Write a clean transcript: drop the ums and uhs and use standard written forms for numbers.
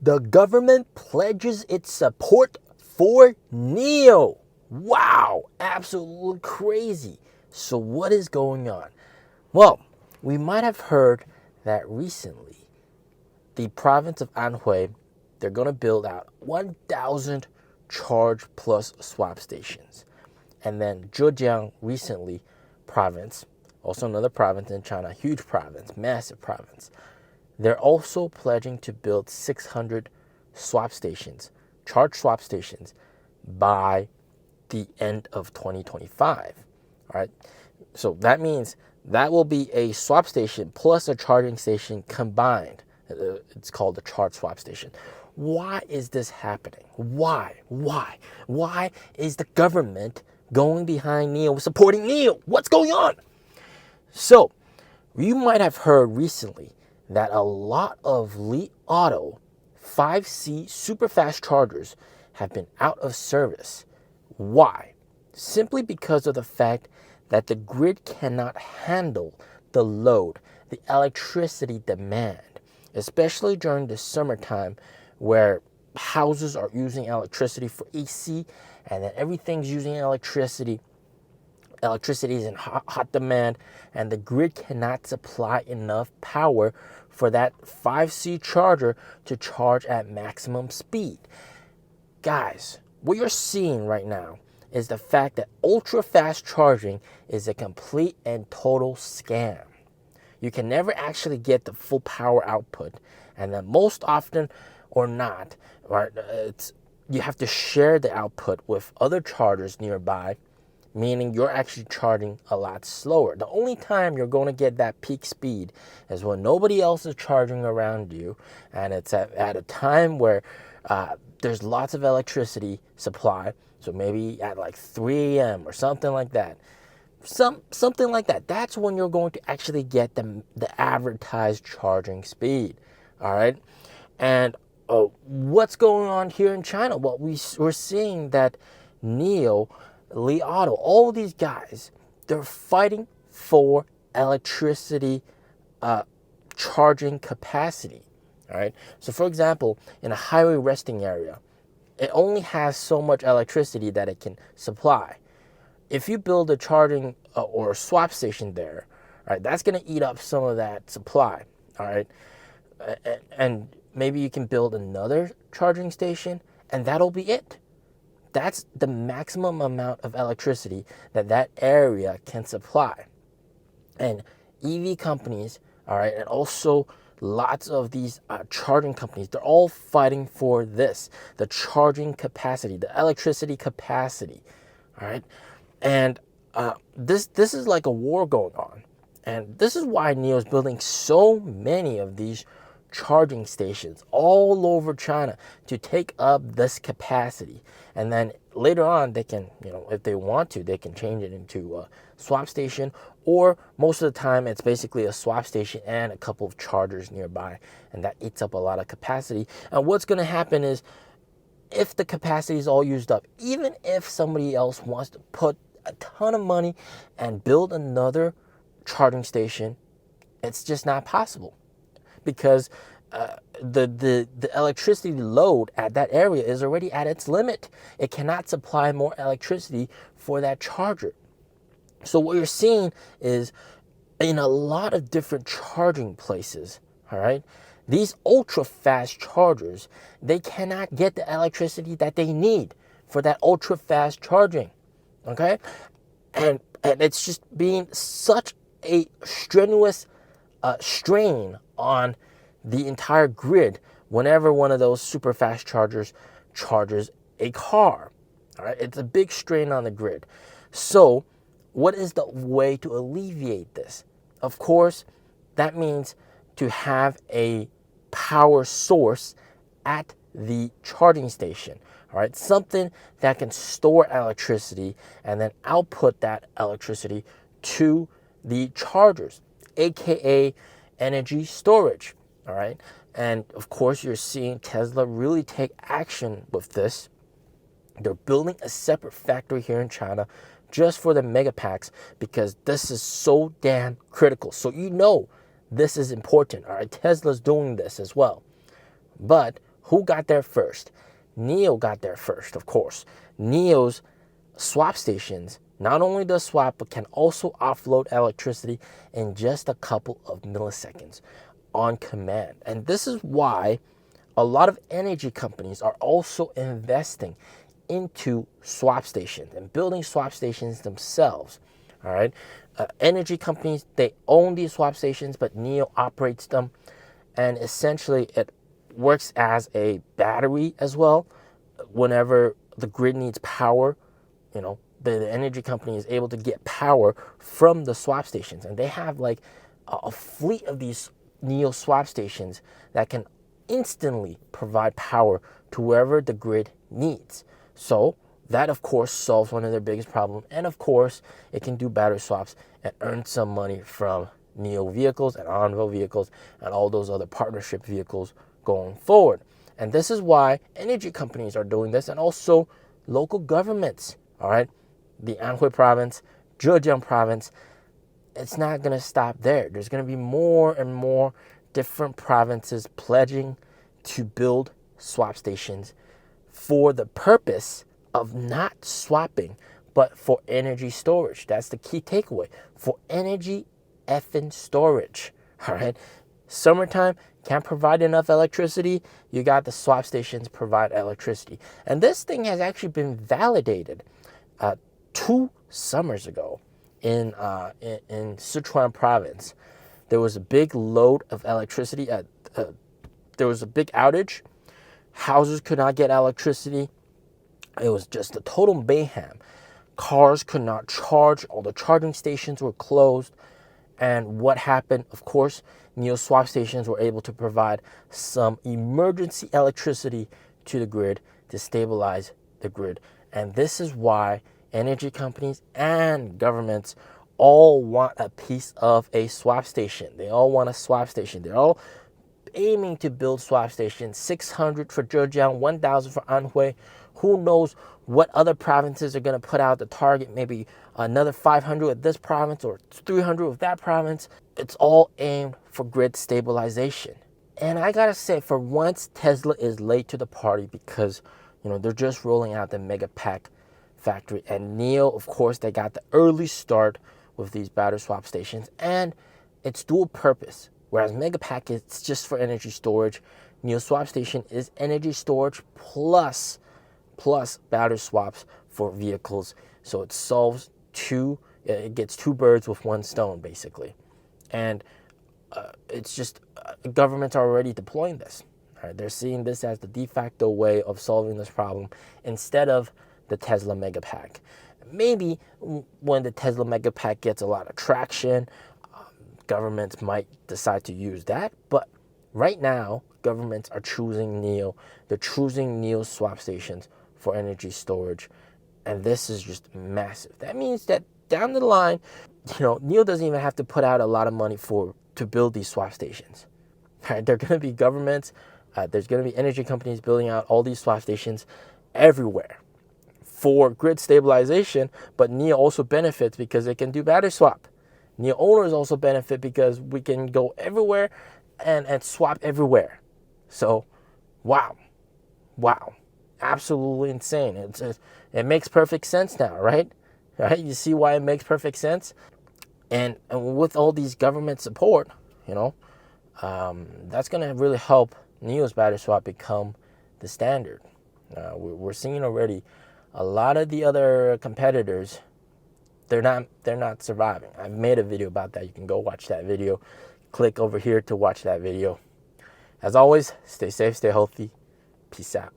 The government pledges its support for NEO. Wow, absolutely crazy. So what is going on? Well, we might have heard that recently the province of Anhui, they're going to build out 1,000 charge plus swap stations. And then Zhejiang recently, province, also another province in China, huge province, massive province. They're also pledging to build 600 swap stations, charge swap stations, by the end of 2025. All right. So that means that will be a swap station plus a charging station combined. It's called the charge swap station. Why is this happening? Why is the government going behind NEO, supporting NEO? What's going on? So, you might have heard recently that a lot of Li Auto 5C super fast chargers have been out of service. Why? Simply because of the fact that the grid cannot handle the load, the electricity demand, especially during the summertime where houses are using electricity for AC and then everything's using electricity. Electricity is in hot demand and the grid cannot supply enough power for that 5C charger to charge at maximum speed. Guys, what you're seeing right now is the fact that ultra fast charging is a complete and total scam. You can never actually get the full power output, and then most often or not, right, you have to share the output with other chargers nearby, meaning you're actually charging a lot slower. The only time you're going to get that peak speed is when nobody else is charging around you, and it's at a time where there's lots of electricity supply, so maybe at like 3 a.m. or something like that. Something like that. That's when you're going to actually get the advertised charging speed. All right. And what's going on here in China? Well, we're seeing that NEO, Li Auto, all these guys, they're fighting for electricity charging capacity. All right. So, for example, in a highway resting area, it only has so much electricity that it can supply. If you build a charging or a swap station there, right, that's going to eat up some of that supply. All right. And maybe you can build another charging station and that'll be it. That's the maximum amount of electricity that area can supply. And EV companies, all right, and also lots of these charging companies, they're all fighting for this, the charging capacity, the electricity capacity, all right? And this is like a war going on. And this is why NEO is building so many of these charging stations all over China to take up this capacity. And then later on, they can, if they want to, they can change it into a swap station, or most of the time it's basically a swap station and a couple of chargers nearby, and that eats up a lot of capacity. And what's going to happen is, if the capacity is all used up, even if somebody else wants to put a ton of money and build another charging station, it's just not possible, because the electricity load at that area is already at its limit. It cannot supply more electricity for that charger. So what you're seeing is, in a lot of different charging places, all right, these ultra fast chargers, they cannot get the electricity that they need for that ultra fast charging. Okay, and it's just being such a strenuous strain on the entire grid whenever one of those super fast chargers charges a car. All right, it's a big strain on the grid. So what is the way to alleviate this? Of course, that means to have a power source at the charging station. All right, something that can store electricity and then output that electricity to the chargers, aka energy storage. All right, and of course, you're seeing Tesla really take action with this. They're building a separate factory here in China just for the mega packs, because this is so damn critical. So this is important. All right, Tesla's doing this as well. But Who got there first? NEO got there first, of course. NEO's swap stations not only does swap, but can also offload electricity in just a couple of milliseconds on command. And this is why a lot of energy companies are also investing into swap stations and building swap stations themselves. All right. Energy companies, they own these swap stations, but NEO operates them. And essentially, it works as a battery as well. Whenever the grid needs power, the energy company is able to get power from the swap stations. And they have like a fleet of these NEO swap stations that can instantly provide power to wherever the grid needs. So that, of course, solves one of their biggest problems. And of course, it can do battery swaps and earn some money from NEO vehicles and Envo vehicles and all those other partnership vehicles going forward. And this is why energy companies are doing this, and also local governments. All right, the Anhui province, Zhejiang province, it's not going to stop there. There's going to be more and more different provinces pledging to build swap stations for the purpose of not swapping, but for energy storage. That's the key takeaway. For energy effing storage. All right. Summertime, can't provide enough electricity. You got the swap stations provide electricity. And this thing has actually been validated 2 summers ago in Sichuan province. There was a big load of electricity. There was a big outage. Houses could not get electricity. It was just a total mayhem. Cars could not charge. All the charging stations were closed. And what happened? Of course, NEO swap stations were able to provide some emergency electricity to the grid to stabilize the grid. And this is why energy companies and governments all want a piece of a swap station. They all want a swap station. They're all aiming to build swap stations. 600 for Zhejiang, 1,000 for Anhui. Who knows what other provinces are going to put out the target? Maybe another 500 with this province or 300 with that province. It's all aimed for grid stabilization. And I gotta say, for once, Tesla is late to the party because they're just rolling out the Megapack factory. And NEO, of course, they got the early start with these battery swap stations, and it's dual purpose. Whereas Megapack is just for energy storage, NEO swap station is energy storage plus battery swaps for vehicles. So it solves it gets 2 birds with 1 stone, basically. And it's just governments are already deploying this. Right? They're seeing this as the de facto way of solving this problem instead of the Tesla Megapack. Maybe when the Tesla Megapack gets a lot of traction, governments might decide to use that. But right now, governments are choosing NEO. They're choosing NEO swap stations for energy storage. And this is just massive. That means that down the line, NEO doesn't even have to put out a lot of money to build these swap stations. Right? They're going to be governments. There's going to be energy companies building out all these swap stations everywhere for grid stabilization. But NEO also benefits because it can do battery swap. NEO owners also benefit because we can go everywhere and swap everywhere. So, wow, absolutely insane. It makes perfect sense now, right? You see why it makes perfect sense? And with all these government support, that's going to really help NEO's battery swap become the standard. We're seeing already a lot of the other competitors, they're not surviving. I've made a video about that. You can go watch that video. Click over here to watch that video. As always, stay safe, stay healthy. Peace out.